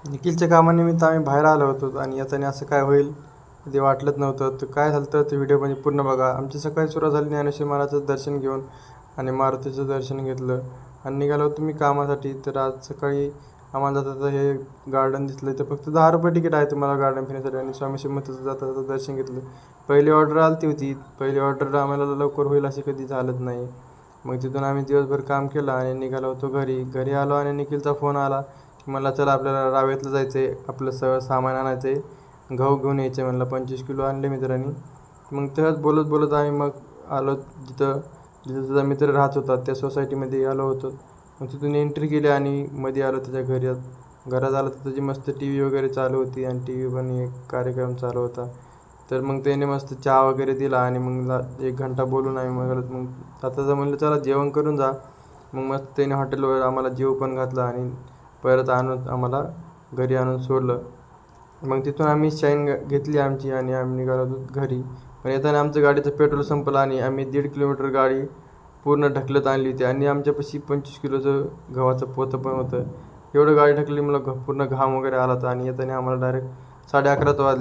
निखिलच्या कामानिमित्त आम्ही बाहेर आलो होतो आणि येताना असं काय होईल ते वाटलंच नव्हतं. तर काय झालं तर ते व्हिडिओमध्ये पूर्ण बघा. आमची सकाळी सुरुवात झाली ज्ञानेश्वर महाराजाचं दर्शन घेऊन आणि मारुतीचं दर्शन घेतलं आणि निघालो होतो मी कामासाठी. तर आज सकाळी आम्हाला जाता हे गार्डन दिसलं. तर फक्त 10 रुपये तिकीट आहे तुम्हाला गार्डन फिरण्यासाठी आणि स्वामी समर्थाचं जाता जाता दर्शन घेतलं. पहिली ऑर्डर आली होती. पहिली ऑर्डर आम्हाला लवकर होईल अशी कधी झालंच नाही. मग तिथून आम्ही दिवसभर काम केलं आणि निघालो होतो घरी. घरी आलो आणि निखिलचा फोन आला की मला चला आपल्याला रावेतलं जायचं आहे, आपलं सामान आणायचं आहे, गहू घेऊन यायचे म्हणलं. 25 किलो आणले मित्रांनी. मग तेव्हाच बोलत बोलत आम्ही मग आलो जिथं जिथं तुझा मित्र राहत होता त्या सोसायटीमध्ये आलो होतो. मग तिथून एंट्री केली आणि मध्ये आलो त्याच्या घरात आलो तर त्याची मस्त टी व्ही वगैरे चालू होती आणि टी व्ही पण एक कार्यक्रम चालू होता. तर मग त्याने मस्त चहा वगैरे दिला आणि मग 1 घंटा बोलून आम्ही मग आता म्हणलं चला जेवण करून जा. मग मस्त त्याने हॉटेलवर आम्हाला जेव पण घातलं आणि परत आणून आम्हाला घरी आणून सोडलं. मग तिथून आम्ही शाईन घेतली आमची आणि आम्ही निघालो होतो घरी. पण येताना आमचं गाडीचं पेट्रोल संपलं आणि आम्ही 1.5 किलोमीटर गाडी पूर्ण ढकलत आणली होती आणि आमच्यापाशी 25 किलोचं गव्हाचं पोतं पण होतं. एवढं गाडी ढकलली मला पूर्ण घाम वगैरे आला होता आणि येताना आम्हाला डायरेक्ट 11:30 वाजले.